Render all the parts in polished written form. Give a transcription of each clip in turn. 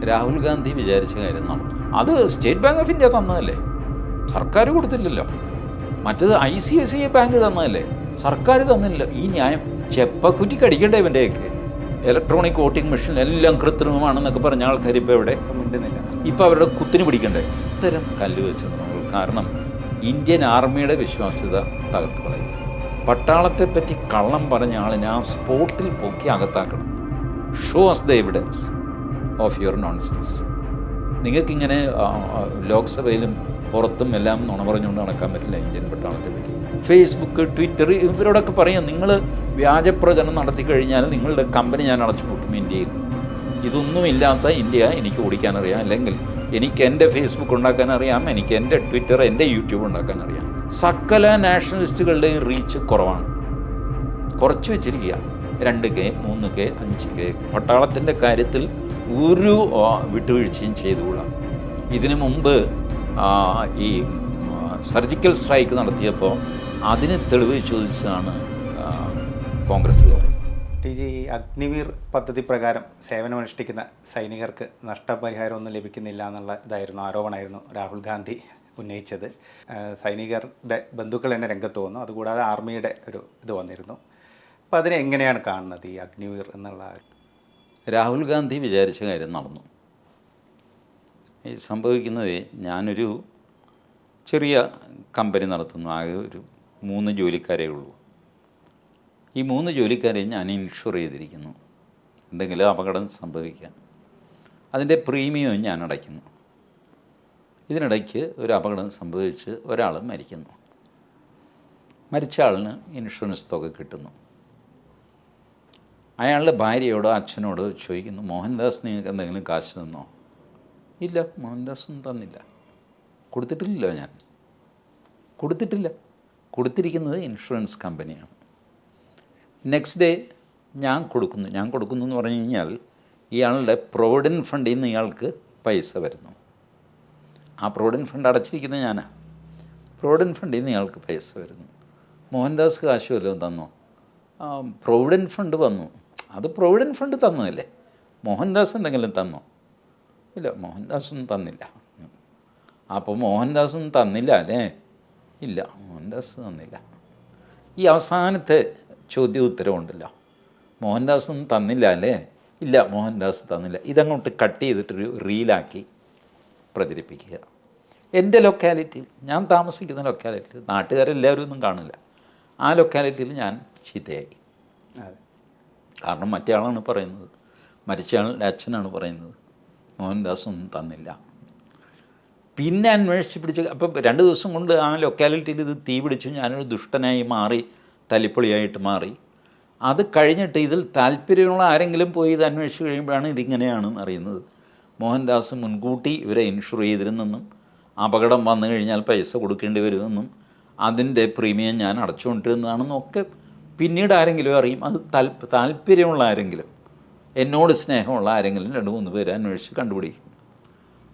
രാഹുൽ ഗാന്ധി വിചാരിച്ച കാര്യം നടന്നു. അത് സ്റ്റേറ്റ് ബാങ്ക് ഓഫ് ഇന്ത്യ തന്നതല്ലേ, സർക്കാർ കൊടുത്തില്ലല്ലോ. മറ്റത് ICICI ബാങ്ക് തന്നതല്ലേ, സർക്കാർ തന്നില്ല. ഈ ന്യായം ചെപ്പക്കുറ്റിക്ക് അടിക്കണ്ടേ ഇവൻ്റെയൊക്കെ? ഇലക്ട്രോണിക് വോട്ടിംഗ് മെഷീൻ എല്ലാം കൃത്രിമമാണെന്നൊക്കെ പറഞ്ഞ ആൾക്കാർ ഇപ്പോൾ എവിടെ മിണ്ടുന്നില്ല? ഇപ്പോൾ അവരുടെ കുത്തിന് പിടിക്കണ്ടേ? ഇത്തരം കല്ല് വെച്ചത് നമ്മൾ. കാരണം ഇന്ത്യൻ ആർമിയുടെ വിശ്വാസ്യത തകർത്ത് കളയുക. പട്ടാളത്തെപ്പറ്റി കള്ളം പറഞ്ഞ ആളിനെ ആ സ്പോട്ടിൽ പൊക്കി അകത്താക്കണം. Show us the evidence of your nonsense. നിങ്ങൾക്കിങ്ങനെ ലോക്സഭയിലും പുറത്തും എല്ലാം നുണ പറഞ്ഞുകൊണ്ട് നടക്കാൻ പറ്റില്ല ഇന്ത്യൻ പട്ടാളത്തെ പറ്റി. ഫേസ്ബുക്ക്, ട്വിറ്റർ ഇവരോടൊക്കെ പറയാം, നിങ്ങൾ വ്യാജപ്രചരണം നടത്തി കഴിഞ്ഞാൽ നിങ്ങളുടെ കമ്പനി ഞാൻ അടച്ചു പൂട്ടും ഇന്ത്യയിൽ. ഇതൊന്നുമില്ലാത്ത ഇന്ത്യ എനിക്ക് ഓടിക്കാനറിയാം, അല്ലെങ്കിൽ എനിക്ക് എൻ്റെ ഫേസ്ബുക്ക് ഉണ്ടാക്കാൻ അറിയാം, എനിക്ക് എൻ്റെ ട്വിറ്റർ, എൻ്റെ യൂട്യൂബ് ഉണ്ടാക്കാൻ അറിയാം. സകല നാഷണലിസ്റ്റുകളുടെയും റീച്ച് കുറവാണ്, കുറച്ച് വെച്ചിരിക്കുക. 2K, 3K, 5K. പട്ടാളത്തിൻ്റെ കാര്യത്തിൽ ഒരു വിട്ടുവീഴ്ചയും ചെയ്തുകൂടാ. ഇതിനു മുമ്പ് ഈ സർജിക്കൽ സ്ട്രൈക്ക് നടത്തിയപ്പോൾ അതിന് തെളിവ് ചോദിച്ചതാണ് കോൺഗ്രസ്സുകാർ. TG, അഗ്നിവീർ പദ്ധതി പ്രകാരം സേവനമനുഷ്ഠിക്കുന്ന സൈനികർക്ക് നഷ്ടപരിഹാരമൊന്നും ലഭിക്കുന്നില്ല എന്നുള്ള ആരോപണമായിരുന്നു രാഹുൽ ഗാന്ധി ഉന്നയിച്ചത്. സൈനികരുടെ ബന്ധുക്കൾ തന്നെ രംഗത്ത് വന്നു, അതുകൂടാതെ ആർമിയുടെ ഒരു ഇത് വന്നിരുന്നു. അപ്പോൾ അതിനെ എങ്ങനെയാണ് കാണുന്നത് ഈ അഗ്നിവീർ എന്നുള്ള? രാഹുൽ ഗാന്ധി വിചാരിച്ച കാര്യം നടന്നു. ഈ സംഭവിക്കുന്നത്, ഞാനൊരു ചെറിയ കമ്പനി നടത്തുന്നു, ആകെ ഒരു 3 ജോലിക്കാരേ ഉള്ളൂ. ഈ 3 ജോലിക്കാരെയും ഞാൻ ഇൻഷുർ ചെയ്തിരിക്കുന്നു, എന്തെങ്കിലും അപകടം സംഭവിക്കാൻ. അതിൻ്റെ പ്രീമിയവും ഞാൻ അടയ്ക്കുന്നു. ഇതിനിടയ്ക്ക് ഒരു അപകടം സംഭവിച്ച് ഒരാൾ മരിക്കുന്നു. മരിച്ച ആളിന് ഇൻഷുറൻസ് തുക കിട്ടുന്നു. അയാളുടെ ഭാര്യയോടോ അച്ഛനോടോ ചോദിക്കുന്നു, മോഹൻദാസ് നിങ്ങൾക്ക് എന്തെങ്കിലും കാശ് തന്നോ? ഇല്ല, മോഹൻദാസൊന്നും തന്നില്ല. കൊടുത്തിട്ടില്ലല്ലോ, ഞാൻ കൊടുത്തിട്ടില്ല. കൊടുത്തിരിക്കുന്നത് ഇൻഷുറൻസ് കമ്പനിയാണ്. നെക്സ്റ്റ് ഡേ ഞാൻ കൊടുക്കുന്നു എന്ന് പറഞ്ഞു കഴിഞ്ഞാൽ ഇയാളുടെ പ്രൊവിഡൻറ്റ് ഫണ്ടിൽ നിന്ന് ഇയാൾക്ക് പൈസ വരുന്നു. ആ പ്രൊവിഡൻറ്റ് ഫണ്ട് അടച്ചിരിക്കുന്നത് ഞാനാണ്. പ്രൊവിഡൻറ്റ് ഫണ്ടിൽ നിന്ന് ഇയാൾക്ക് പൈസ വരുന്നു. മോഹൻദാസ് കാശ് വല്ലതും തന്നോ? പ്രൊവിഡൻറ്റ് ഫണ്ട് വന്നു. അത് പ്രൊവിഡൻറ്റ് ഫണ്ട് തന്നതല്ലേ, മോഹൻദാസ് എന്തെങ്കിലും തന്നോ? ഇല്ല, മോഹൻദാസൊന്നും തന്നില്ല. അപ്പോൾ മോഹൻദാസൊന്നും തന്നില്ല അല്ലേ? ഇല്ല, മോഹൻദാസ് തന്നില്ല. ഈ അവസാനത്തെ ചോദ്യോത്തരമുണ്ടല്ലോ, മോഹൻദാസൊന്നും തന്നില്ല അല്ലേ? ഇല്ല, മോഹൻദാസ് തന്നില്ല. ഇതങ്ങോട്ട് കട്ട് ചെയ്തിട്ടൊരു റീലാക്കി പ്രചരിപ്പിക്കുക. എൻ്റെ ലൊക്കാലിറ്റിയിൽ, ഞാൻ താമസിക്കുന്ന ലൊക്കാലിറ്റിയിൽ, നാട്ടുകാരെല്ലാവരും ഒന്നും കാണില്ല, ആ ലൊക്കാലിറ്റിയിൽ ഞാൻ ചീത്തയായി. കാരണം മറ്റേ ആളാണ് പറയുന്നത്, മരിച്ചയാളുടെ അച്ഛനാണ് പറയുന്നത് മോഹൻദാസൊന്നും തന്നില്ല. പിന്നെ അന്വേഷിച്ച് പിടിച്ച്, അപ്പം 2 ദിവസം കൊണ്ട് ആ ലൊക്കാലിറ്റിയിൽ ഇത് തീ പിടിച്ചു. ഞാനൊരു ദുഷ്ടനായി മാറി, തല്ലിപ്പൊളിയായിട്ട് മാറി. അത് കഴിഞ്ഞിട്ട് ഇതിൽ താല്പര്യമുള്ള ആരെങ്കിലും പോയി ഇത് അന്വേഷിച്ച് കഴിയുമ്പോഴാണ് ഇതിങ്ങനെയാണെന്ന് അറിയുന്നത്. മോഹൻദാസ് മുൻകൂട്ടി ഇവരെ ഇൻഷുർ ചെയ്തിരുന്നെന്നും അപകടം വന്നു കഴിഞ്ഞാൽ പൈസ കൊടുക്കേണ്ടി വരുമെന്നും അതിൻ്റെ പ്രീമിയം ഞാൻ അടച്ചുകൊണ്ടിരുന്നതാണെന്നും ഒക്കെ പിന്നീട് ആരെങ്കിലും അറിയും. അത് താല്പര്യമുള്ള ആരെങ്കിലും, എന്നോട് സ്നേഹമുള്ള ആരെങ്കിലും 2-3 പേര് അന്വേഷിച്ച് കണ്ടുപിടിക്കും.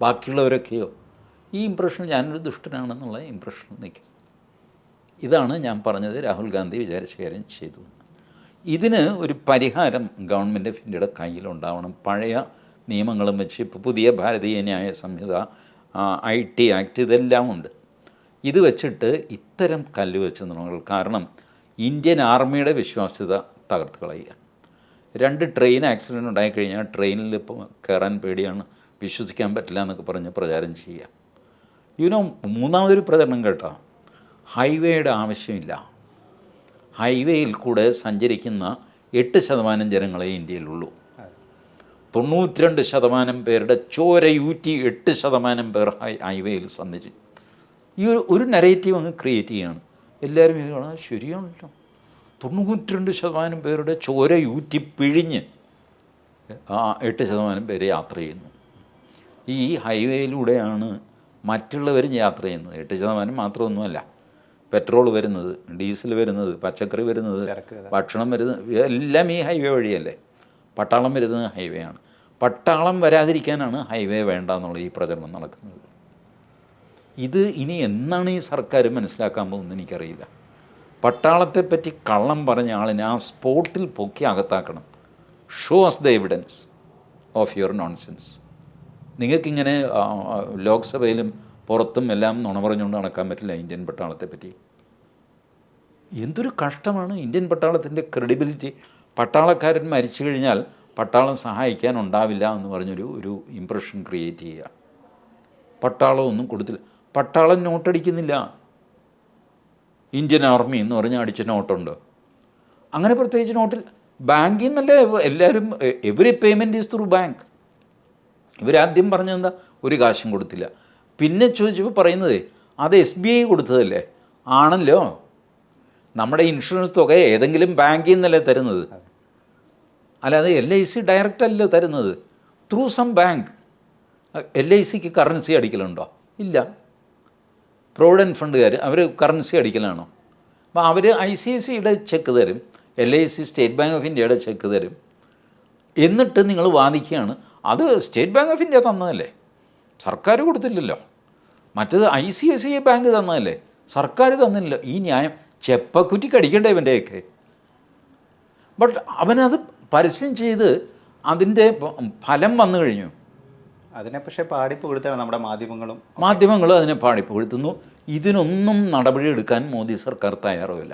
ബാക്കിയുള്ളവരൊക്കെയോ ഈ ഇംപ്രഷൻ ഞാനൊരു ദുഷ്ടനാണെന്നുള്ള ഇംപ്രഷൻ നിൽക്കും. ഇതാണ് ഞാൻ പറഞ്ഞത്, രാഹുൽ ഗാന്ധി വിചാരിച്ച കാര്യം ചെയ്തു. ഇതിന് ഒരു പരിഹാരം ഗവൺമെൻറ് ഓഫ് ഇന്ത്യയുടെ കയ്യിലുണ്ടാവണം. പഴയ നിയമങ്ങളും വെച്ച് ഇപ്പോൾ പുതിയ ഭാരതീയ ന്യായ സംഹിത, IT ആക്ട് ഇതെല്ലാം ഉണ്ട്. ഇത് വെച്ചിട്ട് ഇത്തരം കല്ല് വെച്ച് നമ്മൾ, കാരണം ഇന്ത്യൻ ആർമിയുടെ വിശ്വാസ്യത തകർത്ത് കളയുക. 2 ട്രെയിൻ ആക്സിഡൻറ്റ് ഉണ്ടായിക്കഴിഞ്ഞാൽ ട്രെയിനിൽ ഇപ്പോൾ കയറാൻ പേടിയാണ്, വിശ്വസിക്കാൻ പറ്റില്ല എന്നൊക്കെ പറഞ്ഞ് പ്രചാരം ചെയ്യുക. മൂന്നാമതൊരു പ്രചരണം കേട്ടോ, ഹൈവേയുടെ ആവശ്യമില്ല. ഹൈവേയിൽ കൂടെ സഞ്ചരിക്കുന്ന 8% ജനങ്ങളെ ഇന്ത്യയിലുള്ളൂ. 92% പേരുടെ ചോരയൂറ്റി 8% പേർ ഹൈവേയിൽ സഞ്ചരിച്ചു. ഈ ഒരു നരേറ്റീവ് അങ്ങ് ക്രിയേറ്റ് ചെയ്യുകയാണ്. എല്ലാവരും ശരിയാണല്ലോ, 92% പേരുടെ ചോരയൂറ്റി പിഴിഞ്ഞ് 8% പേര് യാത്ര ചെയ്യുന്നു. ഈ ഹൈവേയിലൂടെയാണ് മറ്റുള്ളവരും യാത്ര ചെയ്യുന്നത്. 8% മാത്രമൊന്നുമല്ല, പെട്രോൾ വരുന്നത്, ഡീസൽ വരുന്നത്, പച്ചക്കറി വരുന്നത്, ഭക്ഷണം വരുന്നത് എല്ലാം ഈ ഹൈവേ വഴിയല്ലേ. പട്ടാളം വരുന്നത് ഹൈവേ ആണ്. പട്ടാളം വരാതിരിക്കാനാണ് ഹൈവേ വേണ്ട എന്നുള്ള ഈ പ്രചരണം നടക്കുന്നത്. ഇത് ഇനി എന്നാണ് ഈ സർക്കാർ മനസ്സിലാക്കാൻ പോകുന്നത് എനിക്കറിയില്ല. പട്ടാളത്തെപ്പറ്റി കള്ളം പറഞ്ഞ ആളിനെ ആ സ്പോട്ടിൽ പൊക്കി അകത്താക്കണം. Show us the evidence of your nonsense. നിങ്ങൾക്കിങ്ങനെ ലോക്സഭയിലും പുറത്തും എല്ലാം നുണ പറഞ്ഞുകൊണ്ട് നടക്കാൻ പറ്റില്ല ഇന്ത്യൻ പട്ടാളത്തെ പറ്റി. എന്തൊരു കഷ്ടമാണ് ഇന്ത്യൻ പട്ടാളത്തിൻ്റെ ക്രെഡിബിലിറ്റി. പട്ടാളക്കാരൻ മരിച്ചു കഴിഞ്ഞാൽ പട്ടാളം സഹായിക്കാനുണ്ടാവില്ല എന്ന് പറഞ്ഞൊരു ഇമ്പ്രഷൻ ക്രിയേറ്റ് ചെയ്യുക. പട്ടാളം ഒന്നും കൊടുത്തില്ല, പട്ടാളം നോട്ടടിക്കുന്നില്ല. ഇന്ത്യൻ ആർമി എന്ന് പറഞ്ഞാൽ അടിച്ച നോട്ടുണ്ട്. അങ്ങനെ പ്രത്യേകിച്ച് നോട്ടിൽ ബാങ്കിൽ നിന്നല്ലേ എല്ലാവരും, every payment is through bank. ഇവരാദ്യം പറഞ്ഞതെന്താ, ഒരു കാശും കൊടുത്തില്ല. പിന്നെ ചോദിച്ചപ്പോൾ പറയുന്നത് അത് SBI കൊടുത്തതല്ലേ. ആണല്ലോ, നമ്മുടെ ഇൻഷുറൻസ് തുക ഏതെങ്കിലും ബാങ്കിൽ നിന്നല്ലേ തരുന്നത്, അല്ലാതെ LIC ഡയറക്റ്റ് അല്ലല്ലോ തരുന്നത്, ത്രൂ സം ബാങ്ക്. LICക്ക് കറൻസി അടിക്കലുണ്ടോ? ഇല്ല. പ്രൊവിഡൻറ്റ് ഫണ്ടുകാർ അവർ കറൻസി അടിക്കലാണോ? അപ്പോൾ അവർ ICICIയുടെ ചെക്ക് തരും, LIC സ്റ്റേറ്റ് ബാങ്ക് ഓഫ് ഇന്ത്യയുടെ ചെക്ക് തരും. എന്നിട്ട് നിങ്ങൾ വാദിക്കുകയാണ് അത് സ്റ്റേറ്റ് ബാങ്ക് ഓഫ് ഇന്ത്യ തന്നതല്ലേ, സർക്കാർ കൊടുത്തില്ലല്ലോ. മറ്റത് ICICI ബാങ്ക് തന്നതല്ലേ, സർക്കാർ തന്നില്ലല്ലോ. ഈ ന്യായം ചെപ്പക്കുറ്റി കടിക്കണ്ടേ ഇവൻ്റെയൊക്കെ. ബട്ട് അവനത് പരസ്യം ചെയ്ത് അതിൻ്റെ ഫലം വന്നു കഴിഞ്ഞു. അതിനെ പക്ഷേ പാടിപ്പുകഴ്ത്താണ് നമ്മുടെ മാധ്യമങ്ങളും അതിനെ പാടിപ്പുകഴ്ത്തുന്നു. ഇതിനൊന്നും നടപടി എടുക്കാൻ മോദി സർക്കാർ തയ്യാറുമില്ല.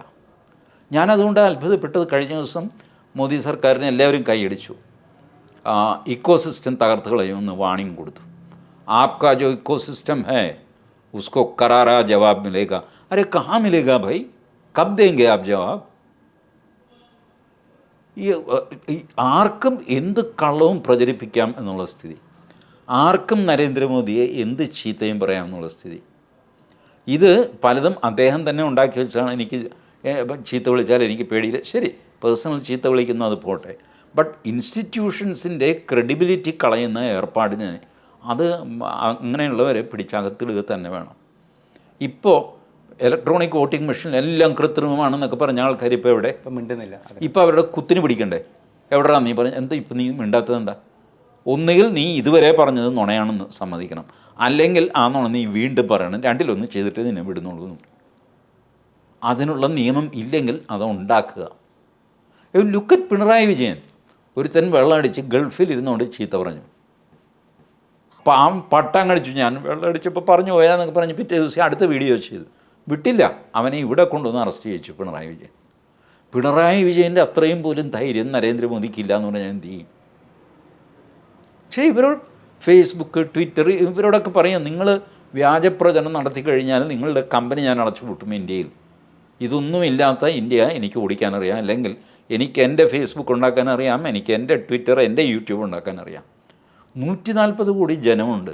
ഞാനതുകൊണ്ട് അത്ഭുതപ്പെട്ടത്, കഴിഞ്ഞ ദിവസം മോദി സർക്കാരിനെ എല്ലാവരും കൈയടിച്ചു. ഇക്കോസിസ്റ്റം തകർത്ത് കളയുമെന്ന് വാണിംഗ് കൊടുത്തു. ആപ്കാ ജോ ഇക്കോസിസ്റ്റം ഹേ ഉസ്കോ കറാറാ ജവാബ് മിലേഗാ. അരെ കഹാ മിലേഗാ ഭായി, കബ് ദേംഗെ ആപ് ജവാബ്? ഈ ആർക്കും എന്ത് കള്ളവും പ്രചരിപ്പിക്കാം എന്നുള്ള സ്ഥിതി, ആർക്കും നരേന്ദ്രമോദിയെ എന്ത് ചീത്തയും പറയാം എന്നുള്ള സ്ഥിതി. ഇത് പലതും അദ്ദേഹം തന്നെ ഉണ്ടാക്കി വെച്ചാണ്. എനിക്ക് ചീത്ത വിളിച്ചാൽ എനിക്ക് പേടിയില്ല, ശരി, പേഴ്സണൽ ചീത്ത വിളിക്കുന്നു, അത് പോട്ടെ. ബട്ട് ഇൻസ്റ്റിറ്റ്യൂഷൻസിൻ്റെ ക്രെഡിബിലിറ്റി കളയുന്ന ഏർപ്പാടിന് അത് അങ്ങനെയുള്ളവരെ പിടിച്ചകത്തിടുക തന്നെ വേണം. ഇപ്പോൾ ഇലക്ട്രോണിക് വോട്ടിംഗ് മെഷീൻ എല്ലാം കൃത്രിമമാണെന്നൊക്കെ പറഞ്ഞ ആൾക്കാർ ഇപ്പോൾ എവിടെ? മിണ്ടുന്നില്ല. ഇപ്പോൾ അവരുടെ കുത്തിന് പിടിക്കണ്ടേ? എവിടെയാ നീ പറഞ്ഞ എന്താ ഇപ്പം നീ മിണ്ടാത്തത് എന്താ? ഒന്നുകിൽ നീ ഇതുവരെ പറഞ്ഞത് നുണയാണെന്ന് സമ്മതിക്കണം, അല്ലെങ്കിൽ ആ നുണ നീ വീണ്ടും പറയണം. രണ്ടിലൊന്ന് ചെയ്തിട്ട് നിന്നെ വിടുന്നുള്ളൂ. അതിനുള്ള നിയമം ഇല്ലെങ്കിൽ അത് ഉണ്ടാക്കുക. ലുക്കറ്റ് പിണറായി വിജയൻ, ഒരുത്തൻ വെള്ളമടിച്ച് ഗൾഫിൽ ഇരുന്നുകൊണ്ട് ചീത്ത പറഞ്ഞു. പട്ടാൻ കടിച്ചു, ഞാൻ വെള്ളമടിച്ചപ്പോൾ പറഞ്ഞു പോയാന്നൊക്കെ പറഞ്ഞ് പിറ്റേ ദിവസം അടുത്ത വീഡിയോ ചെയ്തു വിട്ടില്ല. അവനെ ഇവിടെ കൊണ്ടുവന്ന് അറസ്റ്റ് ചെയ്യിച്ചു പിണറായി വിജയൻ. പിണറായി വിജയൻ്റെ അത്രയും പോലും ധൈര്യം നരേന്ദ്രമോദിക്കില്ല എന്ന് പറഞ്ഞാൽ എന്ത് ചെയ്യും? പക്ഷേ ഇവരോട് ഫേസ്ബുക്ക്, ട്വിറ്റർ, ഇവരോടൊക്കെ പറയാം, നിങ്ങൾ വ്യാജപ്രചരണം നടത്തി കഴിഞ്ഞാൽ നിങ്ങളുടെ കമ്പനി ഞാൻ അടച്ചു പൂട്ടും ഇന്ത്യയിൽ. ഇതൊന്നുമില്ലാത്ത ഇന്ത്യ എനിക്ക് ഓടിക്കാനറിയാം, അല്ലെങ്കിൽ എനിക്ക് എൻ്റെ ഫേസ്ബുക്ക് ഉണ്ടാക്കാനറിയാം, എനിക്ക് എൻ്റെ ട്വിറ്റർ, എൻ്റെ യൂട്യൂബ് ഉണ്ടാക്കാനറിയാം. 140 കോടി ജനമുണ്ട്.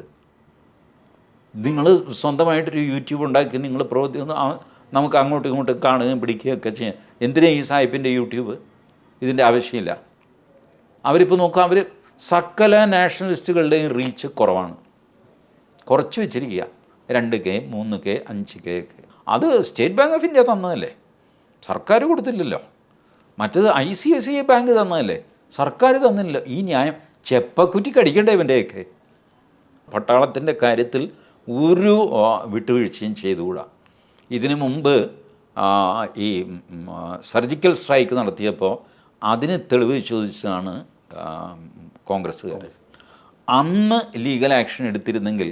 നിങ്ങൾ സ്വന്തമായിട്ടൊരു യൂട്യൂബ് ഉണ്ടാക്കി നിങ്ങൾ പ്രവർത്തിക്കുന്ന നമുക്ക് അങ്ങോട്ടും ഇങ്ങോട്ടും കാണുകയും പിടിക്കുകയൊക്കെ ചെയ്യാം. എന്തിനാ ഈ സാഹിബിൻ്റെ യൂട്യൂബ്? ഇതിൻ്റെ ആവശ്യമില്ല. അവരിപ്പോൾ നോക്കുക, അവർ സകല നാഷണലിസ്റ്റുകളുടെയും റീച്ച് കുറവാണ്, കുറച്ച് വെച്ചിരിക്കുക. 2K, 3K, 5K ഒക്കെ. അത് സ്റ്റേറ്റ് ബാങ്ക് ഓഫ് ഇന്ത്യ തന്നതല്ലേ, സർക്കാർ കൊടുത്തില്ലല്ലോ. മറ്റത് ICICI ബാങ്ക് തന്നതല്ലേ, സർക്കാർ തന്നില്ലല്ലോ. ഈ ന്യായം ചെപ്പക്കുറ്റി കടിക്കണ്ടേ ഇവൻ്റെയൊക്കെ. പട്ടാളത്തിൻ്റെ കാര്യത്തിൽ ഒരു വിട്ടുവീഴ്ചയും ചെയ്തുകൂടാ. ഇതിനു മുമ്പ് ഈ സർജിക്കൽ സ്ട്രൈക്ക് നടത്തിയപ്പോൾ അതിന് തെളിവ് ചോദിച്ചാണ് കോൺഗ്രസ്സുകാർ. അന്ന് ലീഗൽ ആക്ഷൻ എടുത്തിരുന്നെങ്കിൽ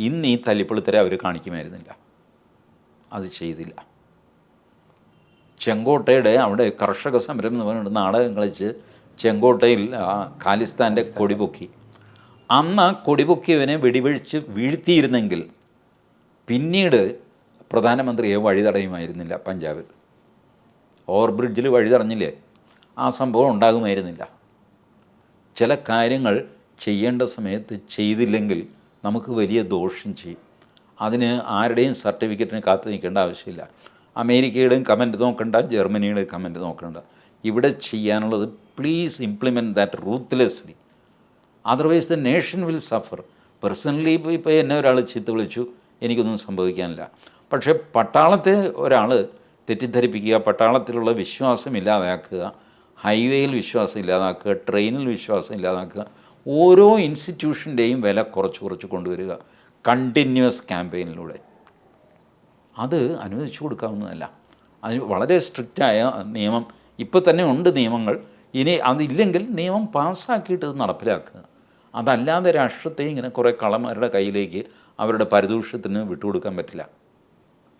ഇന്ന് ഈ തല്ലിപ്പൊളിത്തരം അവർ കാണിക്കുമായിരുന്നില്ല. അത് ചെയ്തില്ല. ചെങ്കോട്ടയുടെ അവിടെ കർഷക സമരം എന്ന് പറഞ്ഞിട്ട് നാടകം കളിച്ച് ചെങ്കോട്ടയിൽ ഖാലിസ്ഥാൻ്റെ കൊടിപൊക്കി. അന്ന് ആ കൊടിപൊക്കിയവനെ വെടിവെഴിച്ച് വീഴ്ത്തിയിരുന്നെങ്കിൽ പിന്നീട് പ്രധാനമന്ത്രിയെ വഴി തടയുമായിരുന്നില്ല. പഞ്ചാബിൽ ഓവർ ബ്രിഡ്ജിൽ വഴി തടഞ്ഞില്ലേ, ആ സംഭവം ഉണ്ടാകുമായിരുന്നില്ല. ചില കാര്യങ്ങൾ ചെയ്യേണ്ട സമയത്ത് ചെയ്തില്ലെങ്കിൽ നമുക്ക് വലിയ ദോഷം ചെയ്യും. അതിന് ആരുടെയും സർട്ടിഫിക്കറ്റിന് കാത്തു നിൽക്കേണ്ട ആവശ്യമില്ല. അമേരിക്കയുടെയും കമൻറ്റ് നോക്കണ്ട, ജർമ്മനിയുടെയും കമൻറ്റ് നോക്കണ്ട. ഇവിടെ ചെയ്യാനുള്ളത് please implement that ruthlessly, otherwise the nation will suffer. Personally ഇപ്പോൾ എന്നെ ഒരാൾ ചീത്ത വിളിച്ചു, എനിക്കൊന്നും സംഭവിക്കാനില്ല. പക്ഷേ പട്ടാളത്തെ ഒരാൾ തെറ്റിദ്ധരിപ്പിക്കുക, പട്ടാളത്തിലുള്ള വിശ്വാസം ഇല്ലാതാക്കുക, ഹൈവേയിൽ വിശ്വാസം ഇല്ലാതാക്കുക, ട്രെയിനിൽ വിശ്വാസം ഇല്ലാതാക്കുക, ഓരോ ഇൻസ്റ്റിറ്റ്യൂഷൻ്റെയും വില കുറച്ച് കൊണ്ടുവരിക കണ്ടിന്യൂസ് ക്യാമ്പയിനിലൂടെ, അത് അനുവദിച്ചു കൊടുക്കാവുന്നതല്ല. അതിന് വളരെ സ്ട്രിക്റ്റായ നിയമം ഇപ്പോൾ തന്നെ ഉണ്ട് നിയമങ്ങൾ. ഇനി അതില്ലെങ്കിൽ നിയമം പാസ്സാക്കിയിട്ട് ഇത് നടപ്പിലാക്കുക. അതല്ലാതെ രാഷ്ട്രത്തെ ഇങ്ങനെ കുറേ കള്ളന്മാരുടെ കയ്യിലേക്ക് അവരുടെ പരിദൂഷത്തിന് വിട്ടുകൊടുക്കാൻ പറ്റില്ല.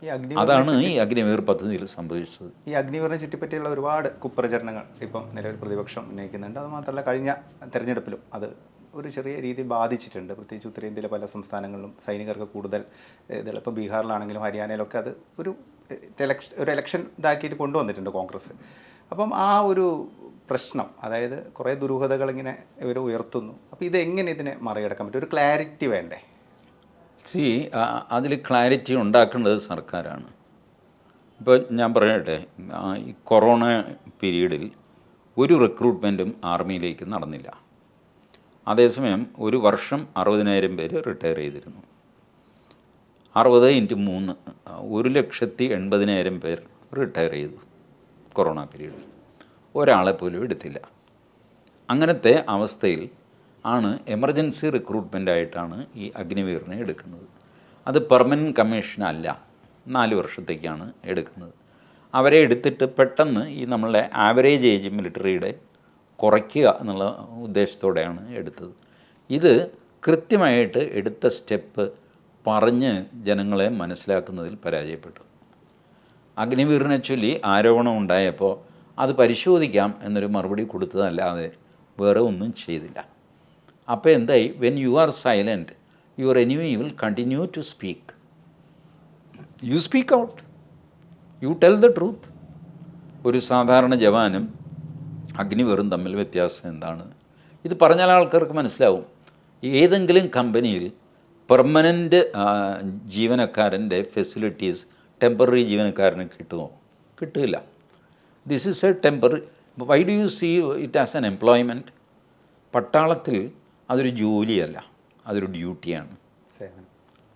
ഈ അതാണ് ഈ അഗ്നിവീർ പദ്ധതിയിൽ സംഭവിച്ചത്. ഈ അഗ്നിവീറിനെ ചുറ്റിപ്പറ്റിയുള്ള ഒരുപാട് കുപ്രചരണങ്ങൾ ഇപ്പം നിലവിൽ പ്രതിപക്ഷം ഉന്നയിക്കുന്നുണ്ട്. അതുമാത്രമല്ല കഴിഞ്ഞ തെരഞ്ഞെടുപ്പിലും അത് ഒരു ചെറിയ രീതിയിൽ ബാധിച്ചിട്ടുണ്ട്. പ്രത്യേകിച്ച് ഉത്തരേന്ത്യയിലെ പല സംസ്ഥാനങ്ങളിലും സൈനികർക്ക് കൂടുതൽ ഇതിൽ ഇപ്പോൾ ബീഹാറിലാണെങ്കിലും ഹരിയാനയിലൊക്കെ അത് ഒരു ഇലക്ഷൻ ഇതാക്കിയിട്ട് കൊണ്ടുവന്നിട്ടുണ്ട് കോൺഗ്രസ്. അപ്പം ആ ഒരു പ്രശ്നം, അതായത് കുറേ ദുരൂഹതകൾ ഇങ്ങനെ ഇവർ ഉയർത്തുന്നു. അപ്പോൾ ഇതെങ്ങനെ ഇതിനെ മറികടക്കാൻ പറ്റും? ഒരു ക്ലാരിറ്റി വേണ്ടേ? അതിൽ ക്ലാരിറ്റി ഉണ്ടാക്കേണ്ടത് സർക്കാരാണ്. ഇപ്പോൾ ഞാൻ പറയട്ടെ, ഈ കൊറോണ പീരീഡിൽ ഒരു റിക്രൂട്ട്മെൻറ്റും ആർമിയിലേക്ക് നടന്നില്ല. അതേസമയം ഒരു വർഷം 60,000 പേര് റിട്ടയർ ചെയ്തിരുന്നു. 60 × 3 1,80,000 പേർ റിട്ടയർ ചെയ്തു കൊറോണ പീരീഡിൽ. ഒരാളെ പോലും എടുത്തില്ല. അങ്ങനത്തെ അവസ്ഥയിൽ ആണ് എമർജൻസി റിക്രൂട്ട്മെൻറ്റായിട്ടാണ് ഈ അഗ്നിവീറിനെ എടുക്കുന്നത്. അത് പെർമനൻറ്റ് കമ്മീഷനല്ല, 4 വർഷത്തേക്കാണ് എടുക്കുന്നത്. അവരെ എടുത്തിട്ട് പെട്ടെന്ന് ഈ നമ്മളുടെ ആവറേജ് ഏജ് മിലിറ്ററിയുടെ കുറയ്ക്കുക എന്നുള്ള ഉദ്ദേശത്തോടെയാണ് എടുത്തത്. ഇത് കൃത്യമായിട്ട് എടുത്ത സ്റ്റെപ്പ് പറഞ്ഞ് ജനങ്ങളെ മനസ്സിലാക്കുന്നതിൽ പരാജയപ്പെട്ടു. അഗ്നിവീറിനെ ചൊല്ലി ആരോപണം ഉണ്ടായപ്പോൾ അത് പരിശോധിക്കാം എന്നൊരു മറുപടി കൊടുത്തതല്ലാതെ വേറെ ഒന്നും ചെയ്തില്ല. അപ്പോൾ എന്തായി? When you are silent, your enemy will continue to speak. You speak out, you tell the truth. ഒരു സാധാരണ ജവാനും അഗ്നിവീറും തമ്മിൽ വ്യത്യാസം എന്താണ്? ഇത് പറഞ്ഞാൽ ആൾക്കാർക്ക് മനസ്സിലാവും. ഏതെങ്കിലും കമ്പനിയിൽ പെർമനൻ്റ് ജീവനക്കാരൻ്റെ ഫെസിലിറ്റീസ് ടെമ്പററി ജീവനക്കാരന് കിട്ടുമോ? കിട്ടില്ല. This is a temporary. Why do you see it as an employment? പട്ടാളത്തിൽ അതൊരു ജോലിയല്ല, അതൊരു ഡ്യൂട്ടിയാണ്.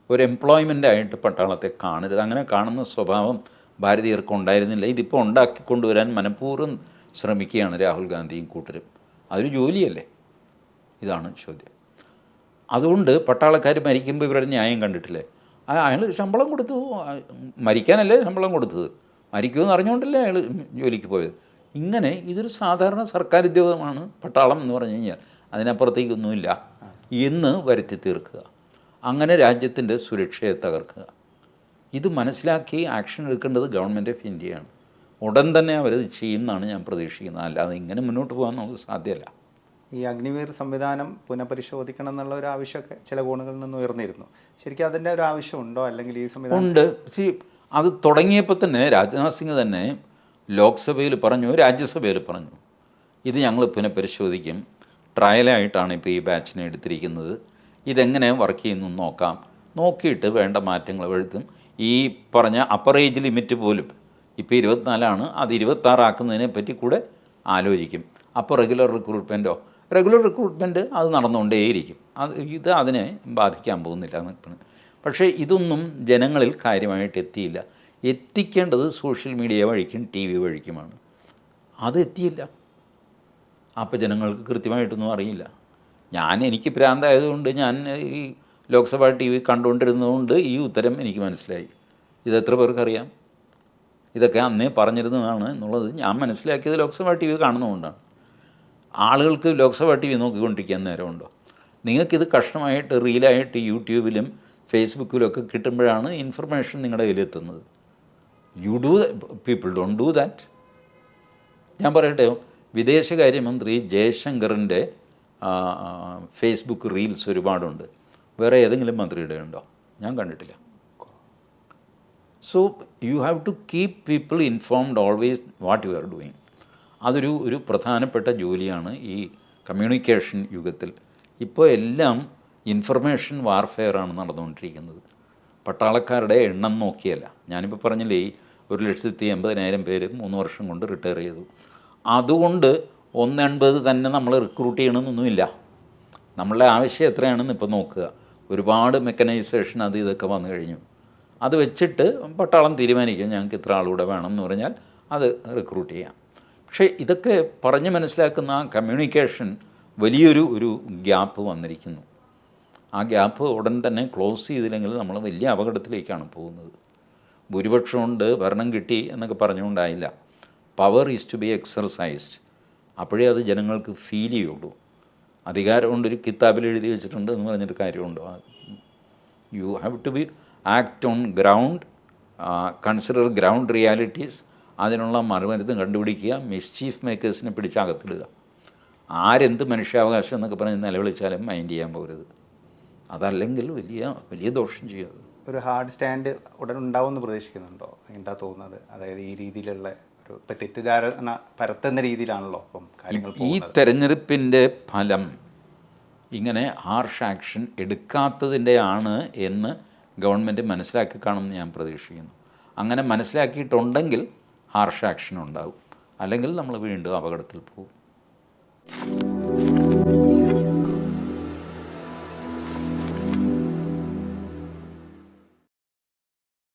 ഒരു എംപ്ലോയ്മെൻ്റായിട്ട് പട്ടാളത്തെ കാണരുത്. അങ്ങനെ കാണുന്ന സ്വഭാവം ഭാരതീയർക്ക് ഉണ്ടായിരുന്നില്ല. ഇതിപ്പോൾ ഉണ്ടാക്കിക്കൊണ്ടുവരാൻ മനഃപൂർവ്വം ശ്രമിക്കുകയാണ് രാഹുൽ ഗാന്ധിയും കൂട്ടരും. അതൊരു ജോലിയല്ലേ? ഇതാണ് ചോദ്യം. അതുകൊണ്ട് പട്ടാളക്കാർ മരിക്കുമ്പോൾ ഇവരുടെ ന്യായം കണ്ടിട്ടില്ലേ? അയാൾ ശമ്പളം കൊടുത്തു, മരിക്കാനല്ലേ ശമ്പളം കൊടുത്തത്, മരിക്കുമെന്ന് അറിഞ്ഞുകൊണ്ടല്ലേ അയാൾ ജോലിക്ക് പോയത്. ഇങ്ങനെ ഇതൊരു സാധാരണ സർക്കാർ ഉദ്യോഗമാണ് പട്ടാളം എന്ന് പറഞ്ഞു കഴിഞ്ഞാൽ, അതിനപ്പുറത്തേക്കൊന്നുമില്ല എന്ന് വരുത്തി തീർക്കുക. അങ്ങനെ രാജ്യത്തിൻ്റെ സുരക്ഷയെ തകർക്കുക. ഇത് മനസ്സിലാക്കി ആക്ഷൻ എടുക്കേണ്ടത് ഗവൺമെൻറ് ഓഫ് ഇന്ത്യയാണ്. ഉടൻ തന്നെ അവരത് ചെയ്യുമെന്നാണ് ഞാൻ പ്രതീക്ഷിക്കുന്നത്. അല്ലാതെ ഇങ്ങനെ മുന്നോട്ട് പോകാൻ നമുക്ക് സാധ്യമല്ല. ഈ അഗ്നിവീർ സംവിധാനം പുനഃപരിശോധിക്കണം എന്നുള്ള ഒരു ആവശ്യമൊക്കെ ചില കോണുകളിൽ നിന്ന് ഉയർന്നിരുന്നു. ശരിക്കും അതിൻ്റെ ഒരു ആവശ്യമുണ്ടോ? അല്ലെങ്കിൽ ഈ സംവിധാനം ഉണ്ട്. അത് തുടങ്ങിയപ്പോൾ തന്നെ രാജ്നാഥ് സിംഗ് തന്നെ ലോക്സഭയിൽ പറഞ്ഞു, രാജ്യസഭയിൽ പറഞ്ഞു, ഇത് ഞങ്ങൾ പുനഃപരിശോധിക്കും. ട്രയലായിട്ടാണ് ഇപ്പോൾ ഈ ബാച്ചിനെ എടുത്തിരിക്കുന്നത്. ഇതെങ്ങനെ വർക്ക് ചെയ്യുന്നു നോക്കാം, നോക്കിയിട്ട് വേണ്ട മാറ്റങ്ങൾ വരുത്തും. ഈ പറഞ്ഞ അപ്പർ ഏജ് ലിമിറ്റ് പോലും ഇപ്പോൾ 24 അത് 26 ആക്കുന്നതിനെ പറ്റി കൂടെ ആലോചിക്കും. അപ്പോൾ റെഗുലർ റിക്രൂട്ട്മെൻറ്റ് അത് നടന്നുകൊണ്ടേയിരിക്കും. ഇത് അതിനെ ബാധിക്കാൻ പോകുന്നില്ല എന്ന്. പക്ഷേ ഇതൊന്നും ജനങ്ങളിൽ കാര്യമായിട്ട് എത്തിയില്ല. എത്തിക്കേണ്ടത് സോഷ്യൽ മീഡിയ വഴിക്കും ടി വി വഴിക്കുമാണ്. അത് എത്തിയില്ല. അപ്പോൾ ജനങ്ങൾക്ക് കൃത്യമായിട്ടൊന്നും അറിയില്ല. എനിക്ക് ഭ്രാന്തായതുകൊണ്ട് ഞാൻ ഈ ലോക്സഭ ടി വി കണ്ടുകൊണ്ടിരുന്നതുകൊണ്ട് ഈ ഉത്തരം എനിക്ക് മനസ്സിലായി. ഇതെത്ര പേർക്കറിയാം? ഇതൊക്കെ അന്നേ പറഞ്ഞിരുന്നതാണ് എന്നുള്ളത് ഞാൻ മനസ്സിലാക്കിയത് ലോക്സഭ ടി വി കാണുന്നതുകൊണ്ടാണ്. ആളുകൾക്ക് ലോക്സഭ ടി വി നോക്കിക്കൊണ്ടിരിക്കാൻ നേരമുണ്ടോ? നിങ്ങൾക്കിത് കഷ്ടമായിട്ട് റീലായിട്ട് യൂട്യൂബിലും ഫേസ്ബുക്കിലൊക്കെ കിട്ടുമ്പോഴാണ് ഇൻഫർമേഷൻ നിങ്ങളുടെ കയ്യിലെത്തുന്നത്. People don't do that. ഞാൻ പറയട്ടെ, വിദേശകാര്യമന്ത്രി ജയശങ്കറിൻ്റെ ഫേസ്ബുക്ക് റീൽസ് ഒരുപാടുണ്ട്. വേറെ ഏതെങ്കിലും മന്ത്രിയുടെ ഉണ്ടോ? ഞാൻ കണ്ടിട്ടില്ല. So you have to keep people informed always what you are doing. അതൊരു പ്രധാനപ്പെട്ട ജോലിയാണ് ഈ കമ്മ്യൂണിക്കേഷൻ യുഗത്തിൽ. ഇപ്പോൾ എല്ലാം ഇൻഫർമേഷൻ വാർഫെയറാണ് നടന്നുകൊണ്ടിരിക്കുന്നത്. പട്ടാളക്കാരുടെ എണ്ണം നോക്കിയല്ല. ഞാനിപ്പോൾ പറഞ്ഞില്ലേ, 1,80,000 പേര് 3 വർഷം കൊണ്ട് റിട്ടയർ ചെയ്തു. അതുകൊണ്ട് 180 തന്നെ നമ്മൾ റിക്രൂട്ട് ചെയ്യണമെന്നൊന്നുമില്ല. നമ്മളുടെ ആവശ്യം എത്രയാണെന്ന് ഇപ്പോൾ നോക്കുക. ഒരുപാട് മെക്കനൈസേഷൻ ഇതൊക്കെ വന്നു കഴിഞ്ഞു. അത് വെച്ചിട്ട് പട്ടാളം തീരുമാനിക്കും ഞങ്ങൾക്ക് ഇത്ര ആളുകൂടെ വേണം എന്ന് പറഞ്ഞാൽ അത് റിക്രൂട്ട് ചെയ്യാം. പക്ഷേ ഇതൊക്കെ പറഞ്ഞ് മനസ്സിലാക്കുന്ന ആ കമ്മ്യൂണിക്കേഷൻ വലിയൊരു ഗ്യാപ്പ് വന്നിരിക്കുന്നു. ആ ഗ്യാപ്പ് ഉടൻ തന്നെ ക്ലോസ് ചെയ്തില്ലെങ്കിൽ നമ്മൾ വലിയ അപകടത്തിലേക്കാണ് പോകുന്നത്. ഭൂരിപക്ഷമുണ്ട്, ഭരണം കിട്ടി എന്നൊക്കെ പറഞ്ഞുകൊണ്ടായില്ല. Power is to be exercised. അപ്പോഴേ അത് ജനങ്ങൾക്ക് ഫീൽ ചെയ്യുള്ളൂ. അധികാരം കൊണ്ടൊരു കിതാബിൽ എഴുതി വെച്ചിട്ടുണ്ട് എന്ന് പറഞ്ഞിട്ട് കാര്യമുണ്ടോ? You have to be act on ground, consider ground realities, അതിനുള്ള മറുമരുന്ന് കണ്ടുപിടിക്കുക, മിസ്ചീഫ് മേക്കേഴ്സിനെ പിടിച്ച് അകത്തിടുക. ആരെന്ത് മനുഷ്യാവകാശം എന്നൊക്കെ പറഞ്ഞ് നിലവിളിച്ചാലും മൈൻഡ് ചെയ്യാൻ പോകരുത്. അതല്ലെങ്കിൽ വലിയ വലിയ ദോഷം ചെയ്യും. ഒരു ഹാർഡ് സ്റ്റാൻഡ് ഉടൻ ഉണ്ടാവുമെന്ന് പ്രതീക്ഷിക്കുന്നുണ്ടോ? എന്താ തോന്നുന്നത്? അതായത് ഈ രീതിയിലുള്ള ഒരു ഇപ്പം തെറ്റുകാരന പരത്തുന്ന രീതിയിലാണല്ലോ ഇപ്പം കാര്യങ്ങൾ ഈ തെരഞ്ഞെടുപ്പിൻ്റെ ഫലം ഇങ്ങനെ ഹാർഷ് ആക്ഷൻ എടുക്കാത്തതിൻ്റെ ആണ് എന്ന് ഗവൺമെൻറ് മനസ്സിലാക്കി കാണുമെന്ന് ഞാൻ പ്രതീക്ഷിക്കുന്നു. അങ്ങനെ മനസ്സിലാക്കിയിട്ടുണ്ടെങ്കിൽ ഹാർഷ് ആക്ഷൻ ഉണ്ടാകും, അല്ലെങ്കിൽ നമ്മൾ വീണ്ടും അപകടത്തിൽ പോകും.